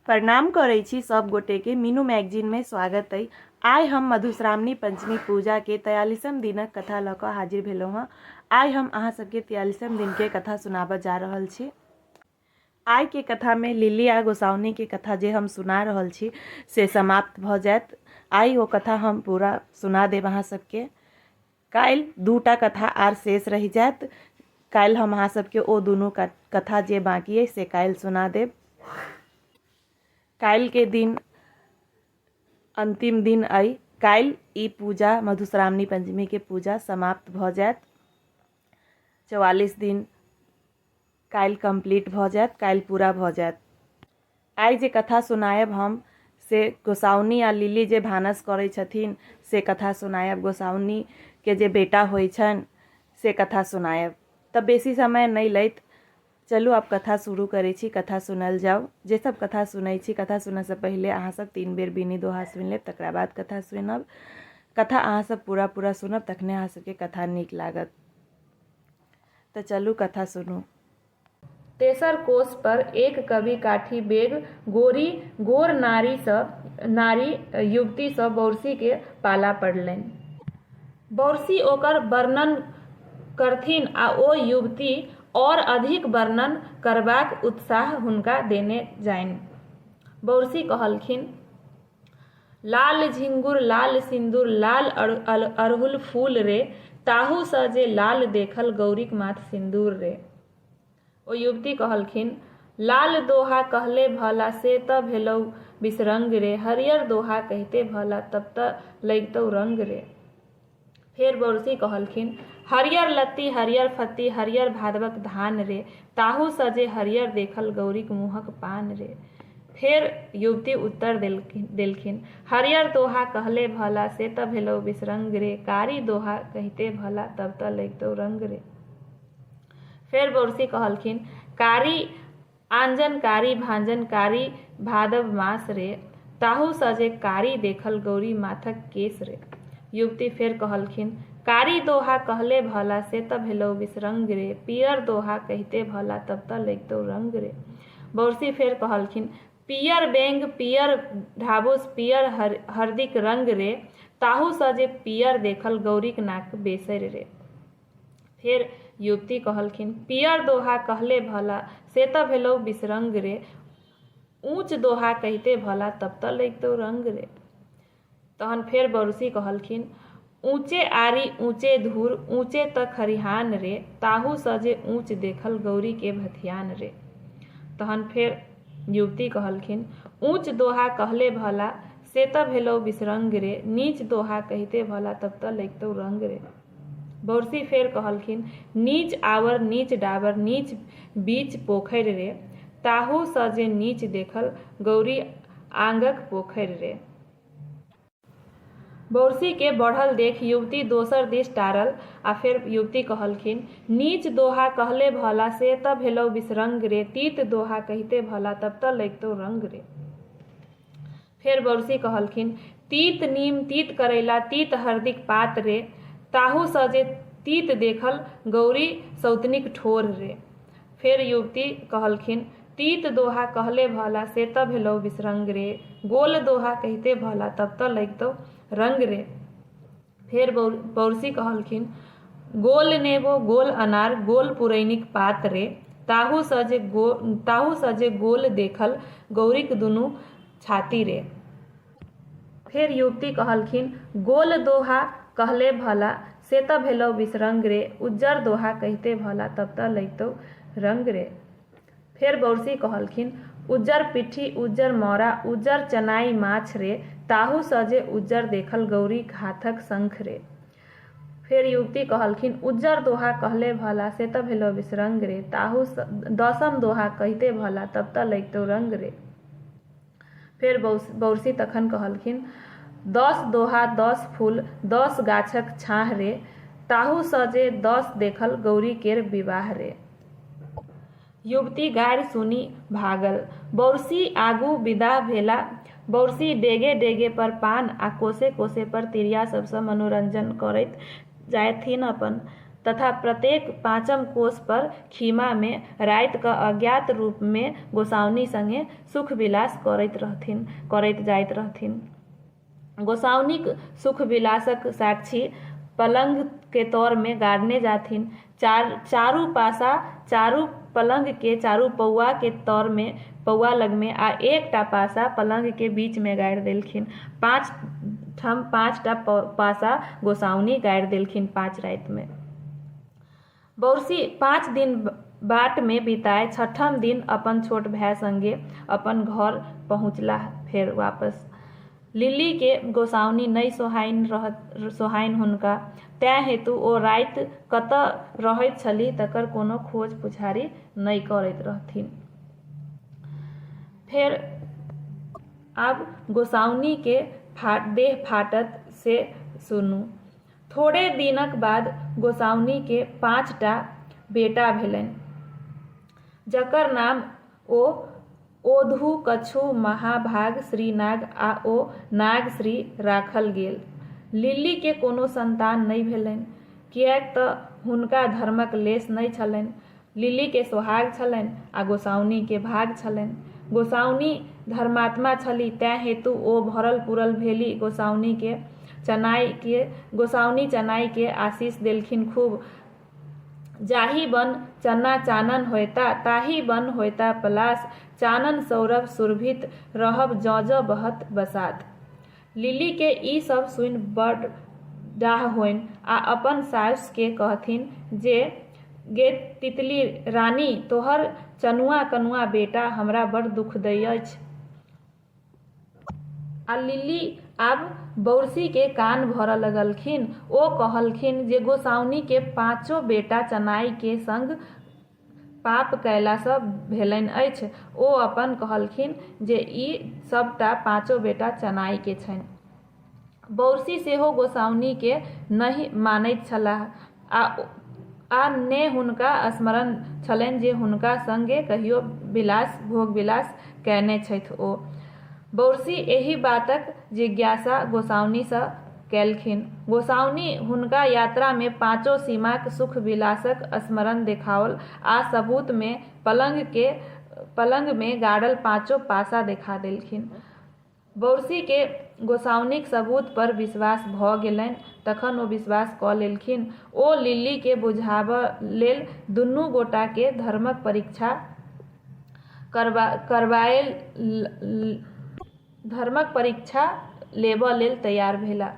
प्रणाम करै छी सब गोटे के मीनू मैगजीन में स्वागत है। आइ हम मधुश्रावणी पंचमी पूजा के 43म दिनक कथा ल क हाजिर भेलहुँ हँ। आइ हम अहाँ सबके 43म दिन के कथा सुनाबऽ जा रहल छी। आइ के कथा में लिली आ गोसाउनी के कथा जे हम सुना रहल छी से समाप्त भ जायत। आइ वो कथा हम पूरा सुना देब अहाँ सबके। काल्हि 2टा कथा आर शेष रह जायत। काल्हि हम अहाँ सबके ओ दुनू कथा जे बाकी है से काल्हि सुना देब। काल्हि के दिन अंतिम दिन अइ। काल्हि ई पूजा मधुश्रावणी पंचमी के पूजा समाप्त भ जायत। 44 दिन काल्हि कंप्लीट भ जायत, काल्हि पूरा भ जायत। आइ जे कथा सुनायब हम से गोसाउनी आ लिली जे भानस करै छथिन से कथा सुनायब। गोसाउनी के जे बेटा होइ छनि से कथा सुनायब। तब बेसी समय नहीं लैत, चलू आब कथा शुरू करै छी। कथा सुनल जाओ। जे सब कथा सुनै छी, कथा सुनय से पहले अहाँ सब 3 बेर बिनी दोहा सुनि लेब, तकरा बाद कथा सुनब। कथा अहाँ सब पूरा सुनब, तखने अहाँ सबके कथा नीक लागत। तो चलू कथा सुनू। तेसर कोष पर एक कवि काठी बेग गोरी गोर नारी युवती सँ बौरसी के पाला पड़लनि। बौरसी ओकर वर्णन करथिन आ ओ युवती और अधिक वर्णन करबाक उत्साह हुनका देने जानि। बौरसी कहलखिन, लाल झिंगुर लाल सिंदूर लाल अड़हुल फूल रे, ताहू सँ जे लाल देखल गौरीक माथ सिंदूर रे। ओ युवती कहलखिन, लाल दोहा कहले भला से त भेलौ बिसरंग रे, हरियर दोहा कहते भला तब त लगितौ रंग रे। फेर बौरसी कहलखिन, हरियर लत्ती हरियर फत्ती हरियर भादवक धान रे, ताहू सँ जे हरियर देखल गौरीक मुँहक पान रे। फेर युवती उत्तर देलखिन, हरियर दोहा कहले भला से त भेलौ बिसरंग रे, कारी दोहा कहते भला तब त लगितौ रंग रे। फेर बौरसी कहलखिन, कारी आंजन कारी भांजन कारी भादव मास रे, ताहू सँ जे कारी देखल गौरी माथक केस रे। युवती फेर कहलखिन, कारी दोहा कहले भला से त भेलौ बिसरंग रे, पियर दोहा कहते भला तब त लगितौ रंग रे। बौरसी फेर कहलखिन, पियर बेंग पियर ढाबुस पियर हरदिक रंग रे, ताहू सँ जे पियर देखल गौरीक नाक बेसर रे। फेर युवती कहलखिन, पियर दोहा कहले भला से त भेलौ बिसरंग रे, ऊंच दोहा कहते भला तब त लगितौ रंग रे। तहन फेर बौरसी कहलखिन, ऊंचे आरी ऊंचे धूर ऊंचे त खरिहान रे, ताहू सँ जे ऊंच देखल गौरी के भथियान रे। तहन फेर युवती कहलखिन, ऊंच दोहा कहले भला से त भेलौ बिसरंग रे, नीच दोहा कहते भला तब त लगितौ रंग रे। बौरसी फेर कहलखिन, नीच आवर नीच डाबर नीच बीच पोखरि रे, ताहू सँ जे नीच देखल गौरी आंगक पोखरि रे। बौरसी के बढ़ल देख युवती दोसर दिस टारल आ फेर युवती कहलखिन, नीच दोहा कहले भला से त भेलौ बिसरंग रे, तीत दोहा कहते भला तब त लगितौ रंग रे। फेर बौरसी कहलखिन, तीत नीम तीत करैला तीत हरदिक पात रे, ताहू सँ जे तीत देखल गौरी सौतनिक ठोर रे। फेर युवती कहलखिन, तीत दोहा कहले भला से त भेलौ बिसरंग रे, गोल दोहा कहते भला तब त लगितौ रंग रे। फेर बौरसी कहलखिन, गोल नेबो गोल अनार गोल पुरैनिक पात रे, ताहू सँ जे गोल देखल गौरीक दुनू छाती रे। फेर युवती कहलखिन, गोल दोहा कहले भला से त भेलौ बिसरंग रे, उज्जर दोहा कहते भला तब त लगितौ रंग रे। फेर बौरसी कहलखिन, उज्जर पिट्ठी उज्जर मौरा उज्जर चनाई माछ रे, ताहू सँ जे उज्जर देखल गौरी हाथक शंख रे। फेर युवती कहलखिन, उज्जर दोहा कहले भला से त भेलौ बिसरंग रे, ताहू दसम दोहा कहते भला तब त लगितौ रंग रे। फेर बौरसी तखन कहलखिन, 10 दोहा 10 फूल 10 गाछक छाह रे, ताहू सँ जे 10 देखल गौरी केर विवाह रे। युवती गारि सुनि भागल। बौरसी आगू विदा भेला। बौरसी डेगे डेगे पर पान आ कोसे कोसे पर तिरिया सबसँ मनोरंजन करैत जायथिन अपन। तथा प्रत्येक पाँचम कोष पर खीमा में राति क अज्ञात रूप में गोसाउनी संगे सुख विलास करैत जाइत रहथिन। गोसाउनीक सुख विलासक साक्षी पलंग के तौर में गाड़ने जाथिन। चारू पासा चारू पलंग के चारू पौआ के तौर में पौआ लग में आ एकटा पासा पलंग के बीच में गाड़ि देलखिन। पाँचटा पासा गोसाउनी गाड़ि देलखिन 5 राति में। बौरसी 5 दिन बाट में बिताए 6ठम दिन अपन छोट भाई संगे अपन घर पहुँचला फेर वापस। लिल्ली के गोसाउनी नहीं सोहाइन हुनका, तैं हेतु ओ राति कतऽ रहैत छली तकर कोनो खोज पुछारी नहीं करैत रहथिन। फेर आब गोसाउनी के देह फाटत से सुनू। थोड़े दिनक बाद गोसाउनी के 5टा बेटा भेलनि, जकर नाम ओधु, कछु, महाभाग, श्रीनाग आ ओ नागश्री राखल गेल। लिल्ली के कोनो संतान नहीं भेलनि, किएक तऽ हुनका धर्मक लेश नहीं छलनि। लिल्ली के सोहाग छलनि आ गोसाउनी के भाग छलनि। गोसाउनी धर्मात्मा छली, तैं हेतु ओ भरल पुरल भेली। गोसाउनी चनाई के आशीष देलखिन खूब। जाहि बन चन्ना चानन होयता, ताहि बन होयता पलास। चानन सौरभ सुरभित, रहब जौ जौ बहत बसात। लिल्ली के ई सब सुनि बड़ डाह होइन आ अपन साउस के कहथिन जे गे तितली रानी, तोहर चनुआ कनुआ बेटा हमरा बड़ दुख दै अछि। आ लिल्ली आब बौरसी के कान भरऽ लगलखिन। ओ कहलखिन जे गोसाउनी के 5 बेटा चनाई के संग पाप कयलासँ भेलनि अछि। ओ अपन कहलखिन जे ई सबटा 5 बेटा चनाई के छनि। बौरसी सेहो गोसाउनी के नहि मानैत छलाह आ ने हुनका स्मरण छलनि जे हुनका संगे कहियो भोग विलास कयने छथि ओ। बौरसी एहि बातक जिज्ञासा गोसाउनीसँ केलखिन। गोसाउनी हुनका यात्रा में 5 सीमाक सुख विलासक स्मरण देखाओल आ सबूत में पलंग में गाड़ल 5 पासा देखा देलखिन। बौरसी के गोसाउनीक सबूत पर विश्वास भऽ गेलनि, तखन ओ विश्वास कऽ लेलखिन। ओ लिल्ली के बुझाबऽ लेल दुनू गोटा के धर्मक परीक्षा लेबऽ लेल तैयार भेला।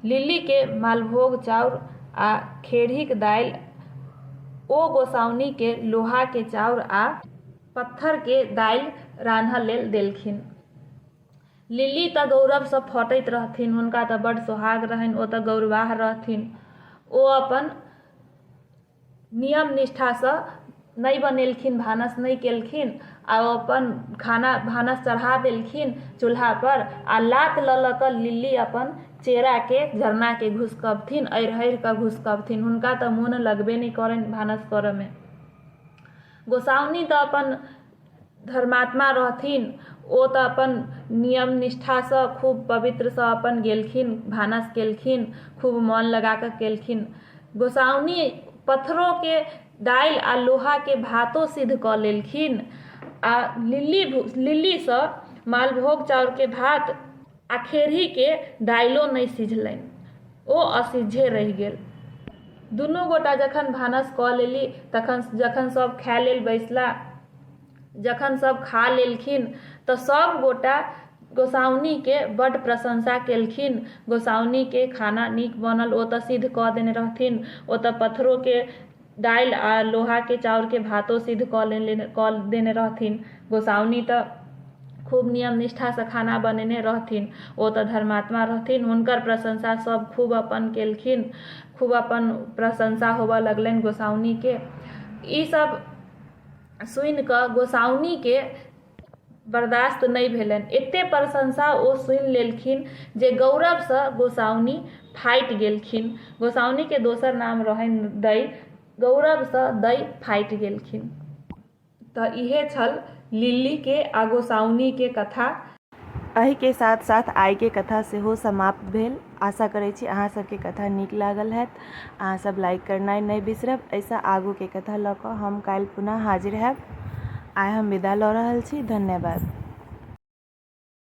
लिल्ली के मालभोग चाउर आ खेड़हीक दालि ओ गोसाउनी के लोहा के चाउर आ पत्थर के दालि रान्हऽ लेल देलखिन। लिल्ली तऽ गौरवसँ फटैत रहथिन, हुनका तऽ बड़ सोहाग रहनि, ओ तऽ गौरवाह रहथिन। ओ अपन नियम निष्ठासँ नहीं बनेलखिन, भानस नहीं केलखिन आ ओ अपन भानस चढ़ा देलखिन चूल्हा पर आ लात लऽ कऽ लिल्ली अपन चेरा के झरना के घुसकबथिन, अइर कऽ घुसकबथिन। हुनका तऽ मोन लगबे नहीं करनि भानस करऽ में। गोसाउनी तऽ अपन धर्मात्मा रहथिन, ओ तऽ अपन नियम निष्ठासँ खूब पवित्रसँ अपन गेलखिन, भानस केलखिन, खूब मन लगा कऽ केलखिन। गोसाउनी पत्थरों के दालि आ लोहा के भातो सिद्ध कऽ लेलखिन आ लिल्लीसँ मालभोग चाउर के भात आ खेड़ही के दालिओ नहीं सिझलनि, ओ असिझे रहि गेल। दुनू गोटा जखन भानस कऽ लेली तखन जखन सब खाय लेल बैसला, जखन सब खा लेलखिन तऽ सब गोटा गोसाउनी के बड़ प्रशंसा केलखिन। गोसाउनी के खाना नीक बनल, ओ तऽ सिद्ध कऽ देने रहथिन, ओ तऽ पत्थरों के दालि आ लोहा के चाउर के भातो सिद्ध कऽ देने रहथिन। गोसाउनी तऽ खूब नियम निष्ठासँ खाना बनेने रहथिन, ओ तऽ धर्मात्मा रहथिन। हुनकर प्रशंसा सब खूब अपन केलखिन, खूब अपन प्रशंसा होबऽ लगलनि गोसाउनी के। ई सब सुनि कऽ गोसाउनी के बर्दाश्त नहीं भेलनि। एते प्रशंसा ओ सुनि लेलखिन जे गौरवसँ गोसाउनी फाटि गेलखिन। गोसाउनी के दोसर नाम रहनि दै, गौरवसँ दै फाटि गेलखिन। तऽ इहे छल लिल्ली के आ गोसाउनी के कथा। एहि के साथ साथ आइ के कथा सेहो समाप्त भेल। आशा करै छी अहाँ सबके कथा नीक लागल हैत। अहाँ सब लाइक करनाइ नहि बिसरब। ऐसा आगू के कथा लऽ कऽ हम काल्हि पुनः हाजिर हैब। आइ हम विदा लऽ रहल छी। धन्यवाद।